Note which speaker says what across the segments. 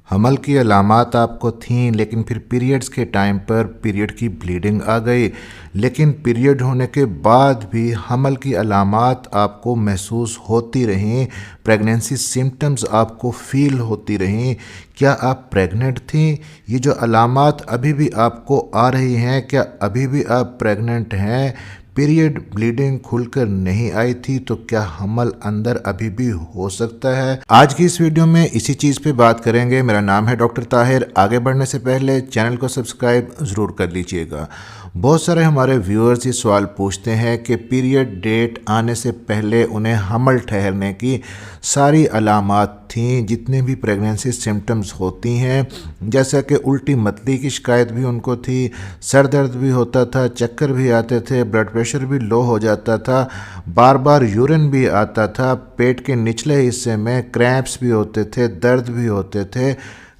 Speaker 1: हमल की अलामात आपको थीं, लेकिन फिर पीरियड्स के टाइम पर पीरियड की ब्लीडिंग आ गई। लेकिन पीरियड होने के बाद भी हमल की अलामात आपको महसूस होती रहीं, प्रेगनेंसी सिम्टम्स आपको फील होती रहीं। क्या आप प्रेग्नेंट थीं? ये जो अलामात अभी भी आपको आ रही हैं, क्या अभी भी आप प्रेग्नेंट हैं? पीरियड ब्लीडिंग खुलकर नहीं आई थी तो क्या हमल अंदर अभी भी हो सकता है? आज की इस वीडियो में इसी चीज़ पे बात करेंगे। मेरा नाम है डॉक्टर ताहिर। आगे बढ़ने से पहले चैनल को सब्सक्राइब ज़रूर कर लीजिएगा। बहुत सारे हमारे व्यूअर्स ये सवाल पूछते हैं कि पीरियड डेट आने से पहले उन्हें हमल ठहरने की सारी अलामात थीं, जितने भी प्रेगनेंसी सिम्टम्स होती हैं, जैसा कि उल्टी मतली की शिकायत भी उनको थी, सर दर्द भी होता था, चक्कर भी आते थे, ब्लड प्रेशर भी लो हो जाता था, बार बार यूरिन भी आता था, पेट के निचले हिस्से में क्रैम्प्स भी होते थे, दर्द भी होते थे,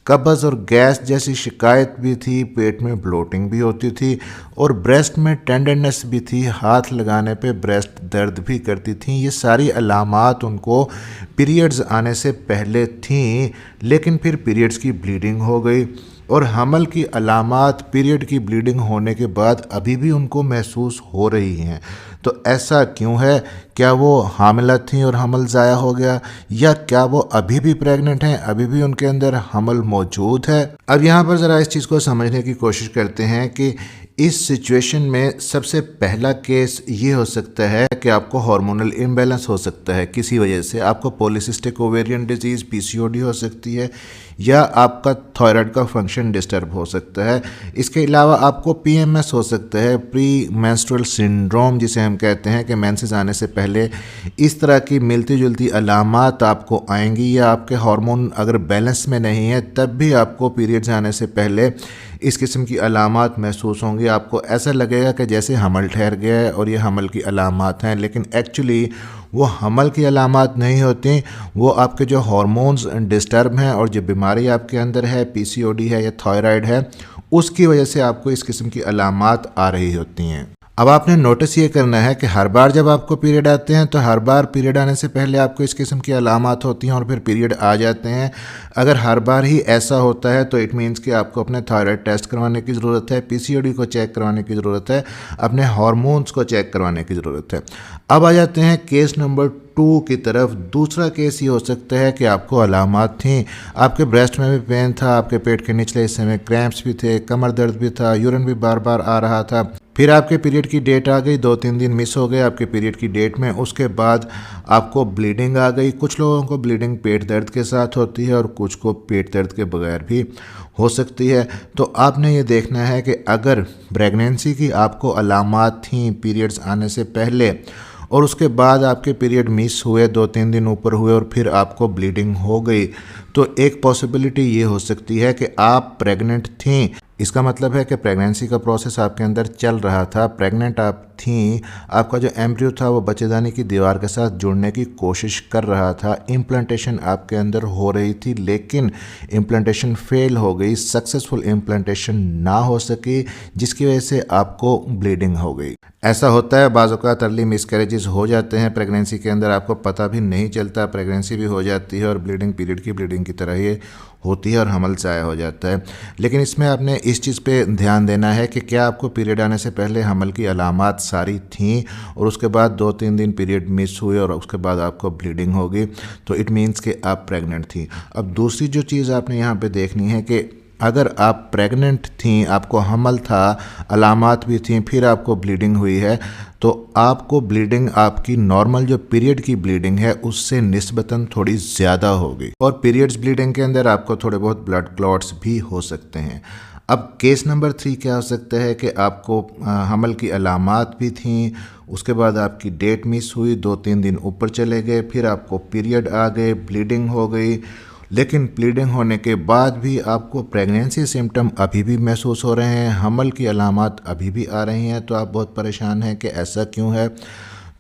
Speaker 1: कब्ज़ और गैस जैसी शिकायत भी थी, पेट में ब्लोटिंग भी होती थी और ब्रेस्ट में टेंडरनेस भी थी, हाथ लगाने पे ब्रेस्ट दर्द भी करती थी। ये सारी अलामात उनको पीरियड्स आने से पहले थीं, लेकिन फिर पीरियड्स की ब्लीडिंग हो गई और हमल की अलामात पीरियड की ब्लीडिंग होने के बाद अभी भी उनको महसूस हो रही हैं। तो ऐसा क्यों है? क्या वो हामिला थीं और हमल ज़ाया हो गया, या क्या वो अभी भी प्रेग्नेंट हैं, अभी भी उनके अंदर हमल मौजूद है? अब यहाँ पर ज़रा इस चीज़ को समझने की कोशिश करते हैं कि इस सिचुएशन में सबसे पहला केस ये हो सकता है कि आपको हार्मोनल इम्बैलेंस हो सकता है किसी वजह से। आपको पॉलीसिस्टिक ओवेरियन डिजीज़ पीसीओडी हो सकती है, या आपका थायराइड का फंक्शन डिस्टर्ब हो सकता है। इसके अलावा आपको पीएमएस हो सकता है, प्री मेंस्ट्रुअल सिंड्रोम जिसे हम कहते हैं, कि मेंसेस आने से पहले इस तरह की मिलती जुलती अलामात आपको आएंगी, या आपके हार्मोन अगर बैलेंस में नहीं है तब भी आपको पीरियड्स आने से पहले इस किस्म की अलामात महसूस होंगी। आपको ऐसा लगेगा कि जैसे हमल ठहर गया है और ये हमल की अलामात हैं, लेकिन एक्चुअली वो हमल की अलामात नहीं होती, वो आपके जो हार्मोन्स डिस्टर्ब हैं और जो बीमारी आपके अंदर है, पीसीओडी है या थायराइड है, उसकी वजह से आपको इस किस्म की अलामात आ रही होती हैं। अब आपने नोटिस ये करना है कि हर बार जब आपको पीरियड आते हैं तो हर बार पीरियड आने से पहले आपको इस किस्म की अलामात होती हैं और फिर पीरियड आ जाते हैं। अगर हर बार ही ऐसा होता है तो इट मीन्स कि आपको अपने थायराइड टेस्ट करवाने की ज़रूरत है, पीसीओडी को चेक करवाने की ज़रूरत है, अपने हार्मोन्स को चेक करवाने की ज़रूरत है। अब आ जाते हैं केस नंबर 2 की तरफ। दूसरा केस ये हो सकता है कि आपको अलामात थीं, आपके ब्रेस्ट में भी पेन था, आपके पेट के निचले हिस्से में क्रैम्प्स भी थे, कमर दर्द भी था, यूरिन भी बार बार आ रहा था, फिर आपके पीरियड की डेट आ गई, 2-3 दिन मिस हो गए आपके पीरियड की डेट में, उसके बाद आपको ब्लीडिंग आ गई। कुछ लोगों को ब्लीडिंग पेट दर्द के साथ होती है और कुछ को पेट दर्द के बगैर भी हो सकती है। तो आपने ये देखना है कि अगर प्रेगनेंसी की आपको अलामात थीं पीरियड्स आने से पहले और उसके बाद आपके पीरियड मिस हुए, 2-3 दिन ऊपर हुए और फिर आपको ब्लीडिंग हो गई, तो एक पॉसिबिलिटी ये हो सकती है कि आप प्रेग्नेंट थीं। इसका मतलब है कि प्रेगनेंसी का प्रोसेस आपके अंदर चल रहा था, प्रेग्नेंट आप थीं, आपका जो एम्ब्रियो था वो बच्चेदानी की दीवार के साथ जुड़ने की कोशिश कर रहा था, इम्प्लांटेशन आपके अंदर हो रही थी, लेकिन इम्प्लांटेशन फेल हो गई, सक्सेसफुल इम्प्लांटेशन ना हो सकी, जिसकी वजह से आपको ब्लीडिंग हो गई। ऐसा होता है, बाज़ औक़ात अर्ली मिसकैरेजेस हो जाते हैं प्रेगनेंसी के अंदर, आपको पता भी नहीं चलता, प्रेगनेंसी भी हो जाती है और ब्लीडिंग पीरियड की ब्लीडिंग की तरह ही होती है और हमल ज़ाया हो जाता है। लेकिन इसमें आपने इस चीज़ पे ध्यान देना है कि क्या आपको पीरियड आने से पहले हमल की अलामात सारी थीं और उसके बाद 2-3 दिन पीरियड मिस हुए और उसके बाद आपको ब्लीडिंग होगी, तो इट मीन्स कि आप प्रेग्नेंट थी। अब दूसरी जो चीज़ आपने यहाँ पे देखनी है कि अगर आप प्रेग्नेंट थीं, आपको हमल था, अलामात भी थीं, फिर आपको ब्लीडिंग हुई है, तो आपको ब्लीडिंग आपकी नॉर्मल जो पीरियड की ब्लीडिंग है उससे निस्बतन थोड़ी ज़्यादा होगी और पीरियड्स ब्लीडिंग के अंदर आपको थोड़े बहुत ब्लड क्लॉट्स भी हो सकते हैं। अब केस नंबर 3 क्या हो सकता है कि आपको हमल की अलामात भी थीं, उसके बाद आपकी डेट मिस हुई, 2-3 दिन ऊपर चले गए, फिर आपको पीरियड आ गए, ब्लीडिंग हो गई, लेकिन ब्लीडिंग होने के बाद भी आपको प्रेगनेंसी सिम्टम अभी भी महसूस हो रहे हैं, हमल की अलामात अभी भी आ रही हैं, तो आप बहुत परेशान हैं कि ऐसा क्यों है।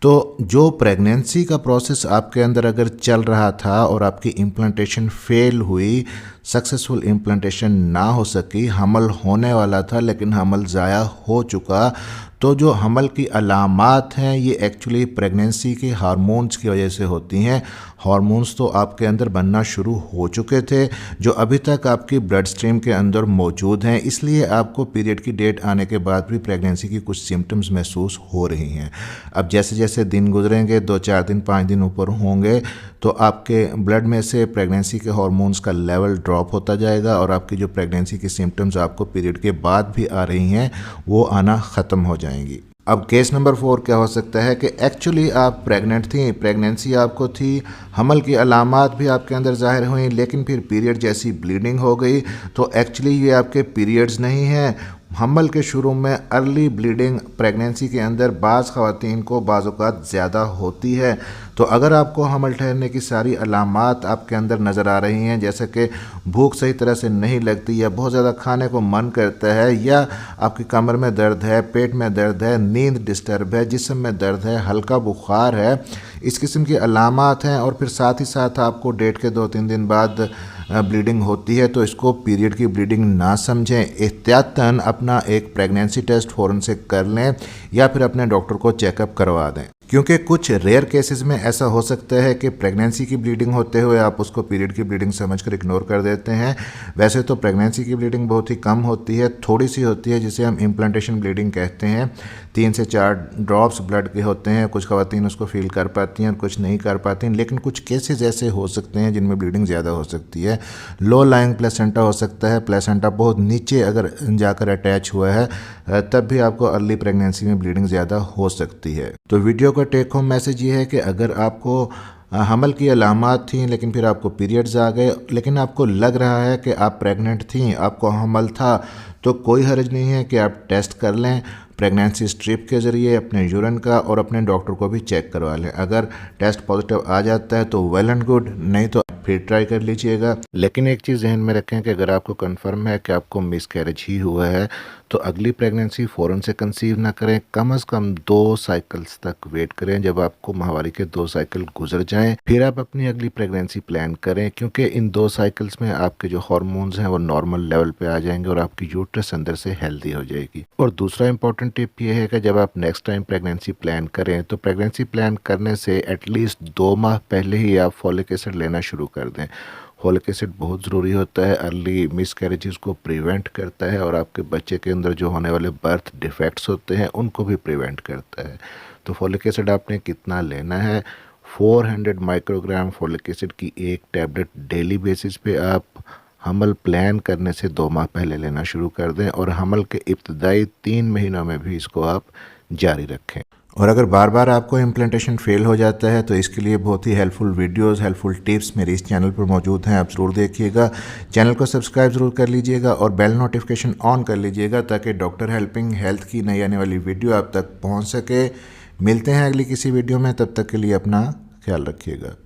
Speaker 1: तो जो प्रेगनेंसी का प्रोसेस आपके अंदर अगर चल रहा था और आपकी इम्प्लांटेशन फेल हुई, सक्सेसफुल इम्प्लांटेशन ना हो सकी, हमल होने वाला था लेकिन हमल ज़ाया हो चुका, तो जो हमल की अलामात हैं ये एक्चुअली प्रेगनेंसी के हार्मोन्स की वजह से होती हैं। हार्मोन्स तो आपके अंदर बनना शुरू हो चुके थे जो अभी तक आपकी ब्लड स्ट्रीम के अंदर मौजूद हैं, इसलिए आपको पीरियड की डेट आने के बाद भी प्रेगनेंसी की कुछ सिम्टम्स महसूस हो रही हैं। अब जैसे जैसे दिन गुजरेंगे, 2-4 दिन 5 दिन ऊपर होंगे, तो आपके ब्लड में से प्रेगनेंसी के हार्मोन्स का लेवल ड्रॉप होता जाएगा और आपकी जो प्रेगनेंसी की सिम्टम्स आपको पीरियड के बाद भी आ रही हैं वो आना ख़त्म हो जाएंगी। अब केस नंबर 4 क्या हो सकता है कि एक्चुअली आप प्रेग्नेंट थी, प्रेगनेंसी आपको थी, हमल की अलामात भी आपके अंदर ज़ाहिर हुई, लेकिन फिर पीरियड जैसी ब्लीडिंग हो गई। तो एक्चुअली ये आपके पीरियड्स नहीं हैं, हमल के शुरू में अर्ली ब्लीडिंग प्रेगनेंसी के अंदर बाज़ ख़वातीन को बाज़ औक़ात ज़्यादा होती है। तो अगर आपको हमल ठहरने की सारी अलामात आपके अंदर नज़र आ रही हैं, जैसे कि भूख सही तरह से नहीं लगती या बहुत ज़्यादा खाने को मन करता है, या आपकी कमर में दर्द है, पेट में दर्द है, नींद डिस्टर्ब है, जिस्म में दर्द है, हल्का बुखार है, इस किस्म की अलामात हैं, और फिर साथ ही साथ आपको डेट के 2-3 दिन बाद ब्लीडिंग होती है, तो इसको पीरियड की ब्लीडिंग ना समझें। एहतियातन अपना एक प्रेगनेंसी टेस्ट फ़ौरन से कर लें या फिर अपने डॉक्टर को चेकअप करवा दें, क्योंकि कुछ रेयर केसेस में ऐसा हो सकता है कि प्रेगनेंसी की ब्लीडिंग होते हुए आप उसको पीरियड की ब्लीडिंग समझकर इग्नोर कर देते हैं। वैसे तो प्रेगनेंसी की ब्लीडिंग बहुत ही कम होती है, थोड़ी सी होती है, जिसे हम इम्प्लांटेशन ब्लीडिंग कहते हैं। 3 से 4 ड्रॉप्स ब्लड के होते हैं, कुछ ख़वातीन उसको फील कर पाती हैं और कुछ नहीं कर पाती हैं, लेकिन कुछ केसेस ऐसे हो सकते हैं जिनमें ब्लीडिंग ज़्यादा हो सकती है। लो लाइंग प्लेसेंटा हो सकता है, प्लेसेंटा बहुत नीचे अगर जाकर अटैच हुआ है तब भी आपको अर्ली प्रेगनेंसी में ब्लीडिंग ज़्यादा हो सकती है। तो वीडियो का टेक होम मैसेज ये है कि अगर आपको हमल की अलामात थी लेकिन फिर आपको पीरियड्स आ गए, लेकिन आपको लग रहा है कि आप प्रेग्नेंट थी, आपको हमल था, तो कोई हर्ज नहीं है कि आप टेस्ट कर लें प्रेगनेंसी स्ट्रिप के ज़रिए अपने यूरिन का, और अपने डॉक्टर को भी चेक करवा लें। अगर टेस्ट पॉजिटिव आ जाता है तो वेल एंड गुड, नहीं तो फिर ट्राई कर लीजिएगा। लेकिन एक चीज़ ज़हन में रखें कि अगर आपको कंफर्म है कि आपको मिसकैरेज ही हुआ है तो अगली प्रेगनेंसी फ़ौरन से कंसीव ना करें, कम से कम 2 साइकिल्स तक वेट करें। जब आपको माहवारी के 2 साइकिल गुजर जाएं फिर आप अपनी अगली प्रेगनेंसी प्लान करें, क्योंकि इन 2 साइकिल्स में आपके जो हार्मोन्स हैं वो नॉर्मल लेवल पे आ जाएंगे और आपकी यूट्रस अंदर से हेल्दी हो जाएगी। और दूसरा इंपॉर्टेंट टिप ये है कि जब आप नेक्स्ट टाइम प्रेगनेंसी प्लान करें तो प्रेगनेंसी प्लान करने से एटलीस्ट 2 माह पहले ही आप फॉलिक एसिड लेना शुरू कर दें। फॉलिक एसिड बहुत ज़रूरी होता है, अर्ली मिसकैरेजेस को प्रिवेंट करता है और आपके बच्चे के अंदर जो होने वाले बर्थ डिफेक्ट्स होते हैं उनको भी प्रिवेंट करता है। तो फॉलिक एसिड आपने कितना लेना है? 400 माइक्रोग्राम फॉलिक एसिड की एक टैबलेट डेली बेसिस पे आप हमल प्लान करने से 2 माह पहले लेना शुरू कर दें, और हमल के इब्तदाई 3 महीनों में भी इसको आप जारी रखें। और अगर बार बार आपको इम्प्लांटेशन फेल हो जाता है तो इसके लिए बहुत ही हेल्पफुल वीडियोस, हेल्पफुल टिप्स मेरे इस चैनल पर मौजूद हैं, आप ज़रूर देखिएगा। चैनल को सब्सक्राइब ज़रूर कर लीजिएगा और बेल नोटिफिकेशन ऑन कर लीजिएगा ताकि डॉक्टर हेल्पिंग हेल्थ की नई आने वाली वीडियो आप तक पहुंच सके। मिलते हैं अगली किसी वीडियो में, तब तक के लिए अपना ख्याल रखिएगा।